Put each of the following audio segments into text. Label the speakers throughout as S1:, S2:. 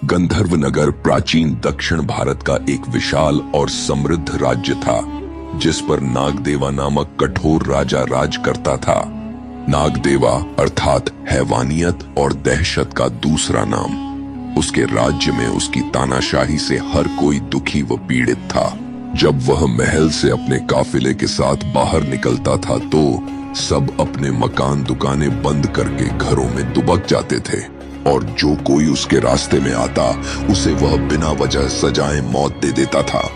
S1: गंधर्व नगर प्राचीन दक्षिण भारत का एक विशाल और समृद्ध राज्य था, जिस पर नागदेवा नामक कठोर राजा राज करता था। नागदेवा अर्थात हैवानियत और दहशत का दूसरा नाम। उसके राज्य में उसकी तानाशाही से हर कोई दुखी व पीड़ित था। जब वह महल से अपने काफिले के साथ बाहर निकलता था तो सब अपने मकान दुकानें बंद करके घरों में दुबक जाते थे, और जो कोई उसके रास्ते में आता उसे वह बिना वजह सजाए मौत दे देता था।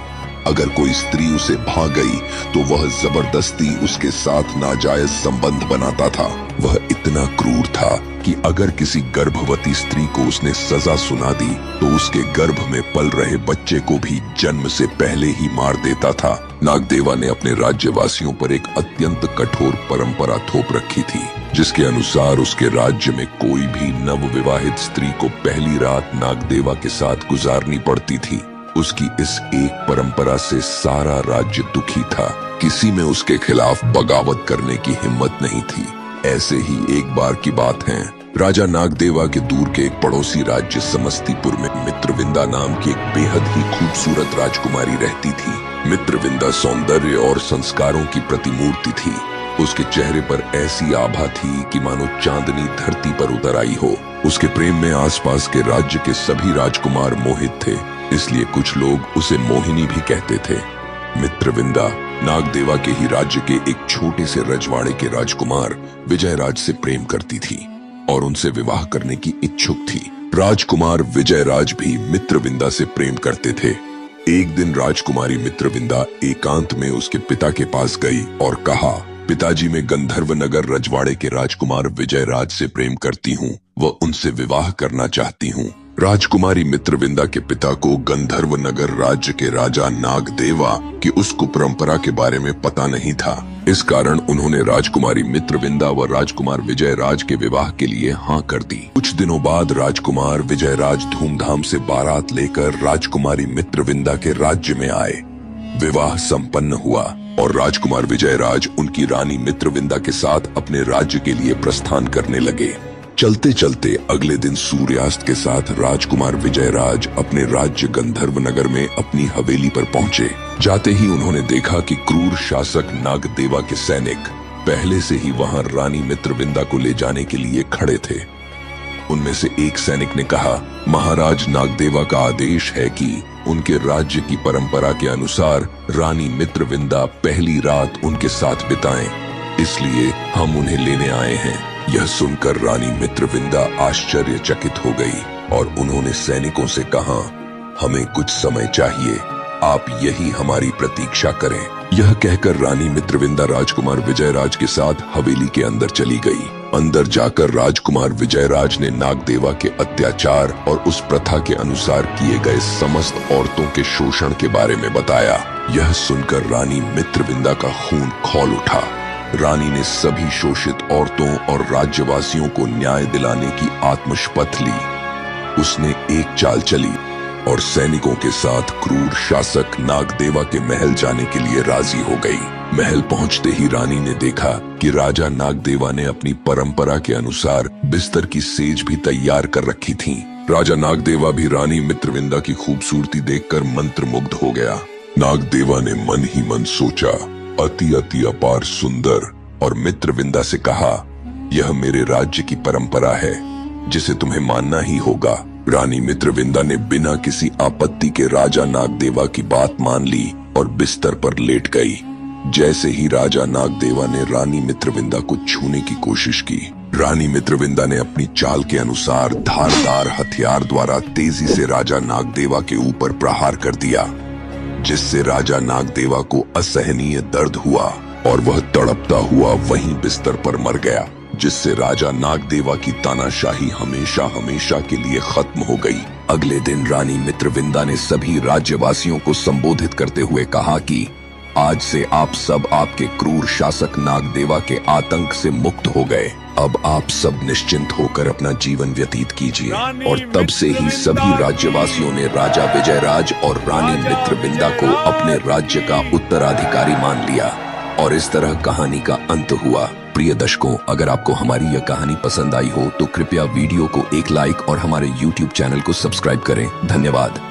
S1: अगर कोई स्त्री उसे भाग गई तो वह जबरदस्ती उसके साथ नाजायज संबंध बनाता था। वह इतना क्रूर था कि अगर किसी गर्भवती स्त्री को उसने सजा सुना दी तो उसके गर्भ में पल रहे बच्चे को भी जन्म से पहले ही मार देता था। नागदेवा ने अपने राज्यवासियों पर एक अत्यंत कठोर परंपरा थोप रखी थी, जिसके अनुसार उसके राज्य में कोई भी नवविवाहित स्त्री को पहली रात नागदेवा के साथ गुजारनी पड़ती थी। उसकी इस एक परंपरा से सारा राज्य दुखी था। किसी में उसके खिलाफ बगावत करने की हिम्मत नहीं थी। ऐसे ही एक बार की बात है, राजा नागदेवा के दूर के एक पड़ोसी राज्य समस्तीपुर में मित्रविंदा नाम की एक बेहद ही खूबसूरत राजकुमारी रहती थी। मित्रविंदा सौंदर्य और संस्कारों की प्रतिमूर्ति थी। उसके चेहरे पर ऐसी आभा थी कि मानो चांदनी धरती पर उतर आई हो। उसके प्रेम में आसपास के राज्य के सभी राजकुमार मोहित थे, इसलिए कुछ लोग उसे मोहिनी भी कहते थे। मित्रविंदा नागदेवा के ही राज्य के एक छोटे से रजवाड़े के राजकुमार विजयराज से प्रेम करती थी और उनसे विवाह करने की इच्छुक थी। राजकुमार विजयराज भी मित्रविंदा से प्रेम करते थे। एक दिन राजकुमारी मित्रविंदा एकांत में उसके पिता के पास गई और कहा, पिताजी, मैं गंधर्व नगर रजवाड़े के राजकुमार विजयराज से प्रेम करती हूँ, वह उनसे विवाह करना चाहती हूँ। राजकुमारी मित्रविंदा के पिता को गंधर्व नगर राज्य के राजा नागदेवा की उस कुपरंपरा के बारे में पता नहीं था। इस कारण उन्होंने राजकुमारी मित्रविंदा व राजकुमार विजयराज के विवाह के लिए हाँ कर दी। कुछ दिनों बाद राजकुमार विजयराज धूमधाम से बारात लेकर राजकुमारी मित्रविंदा के राज्य में आए। विवाह संपन्न हुआ और राजकुमार विजयराज उनकी रानी मित्रविंदा के साथ अपने राज्य के लिए प्रस्थान करने लगे। चलते चलते अगले दिन सूर्यास्त के साथ राजकुमार विजयराज अपने राज्य गंधर्व नगर में अपनी हवेली पर पहुंचे। जाते ही उन्होंने देखा कि क्रूर शासक नागदेवा के सैनिक पहले से ही वहां रानी मित्रविंदा को ले जाने के लिए खड़े थे। उनमें से एक सैनिक ने कहा, महाराज नागदेवा का आदेश है कि उनके राज्य की परंपरा के अनुसार रानी मित्रविंदा पहली रात उनके साथ बिताएं, इसलिए हम उन्हें लेने आए हैं। यह सुनकर रानी मित्रविंदा आश्चर्यचकित हो गई और उन्होंने सैनिकों से कहा, हमें कुछ समय चाहिए, आप यही हमारी प्रतीक्षा करें। यह कहकर रानी मित्रविंदा राजकुमार विजयराज के साथ हवेली के अंदर चली गई। अंदर जाकर राजकुमार विजयराज ने नागदेवा के अत्याचार और उस प्रथा के अनुसार किए गए समस्त औरतों के शोषण के बारे में बताया। यह सुनकर रानी मित्रविंदा का खून खौल उठा। रानी ने सभी शोषित औरतों और राज्यवासियों को न्याय दिलाने की आत्मशपथ ली। उसने एक चाल चली और सैनिकों के साथ क्रूर शासक नागदेवा के महल जाने के लिए राजी हो गई। महल पहुंचते ही रानी ने देखा कि राजा नागदेवा ने अपनी परंपरा के अनुसार बिस्तर की सेज भी तैयार कर रखी थी। राजा नागदेवा भी रानी मित्रविंदा की खूबसूरती देखकर मंत्रमुग्ध हो गया। नागदेवा ने मन ही मन सोचा, अति अति अपार सुंदर, और मित्रविंदा से कहा, यह मेरे राज्य की परंपरा है जिसे तुम्हें मानना ही होगा। रानी मित्रविंदा ने बिना किसी आपत्ति के राजा नागदेवा की बात मान ली और बिस्तर पर लेट गई। जैसे ही राजा नागदेवा ने रानी मित्रविंदा को छूने की कोशिश की, रानी मित्रविंदा ने अपनी चाल के अनुसार धारदार हथियार द्वारा तेजी से राजा नागदेवा के ऊपर प्रहार कर दिया, जिससे राजा नागदेवा को असहनीय दर्द हुआ और वह तड़पता हुआ वहीं बिस्तर पर मर गया, जिससे राजा नागदेवा की तानाशाही हमेशा हमेशा के लिए खत्म हो गई। अगले दिन रानी मित्रविंदा ने सभी राज्यवासियों को संबोधित करते हुए कहा कि आज से आप सब आपके क्रूर शासक नागदेवा के आतंक से मुक्त हो गए। अब आप सब निश्चिंत होकर अपना जीवन व्यतीत कीजिए। और तब से ही सभी राज्यवासियों ने राजा विजयराज और रानी मित्रविंदा को अपने राज्य का उत्तराधिकारी मान लिया और इस तरह कहानी का अंत हुआ। प्रिय दर्शकों, अगर आपको हमारी यह कहानी पसंद आई हो तो कृपया वीडियो को एक लाइक और हमारे YouTube चैनल को सब्सक्राइब करें। धन्यवाद।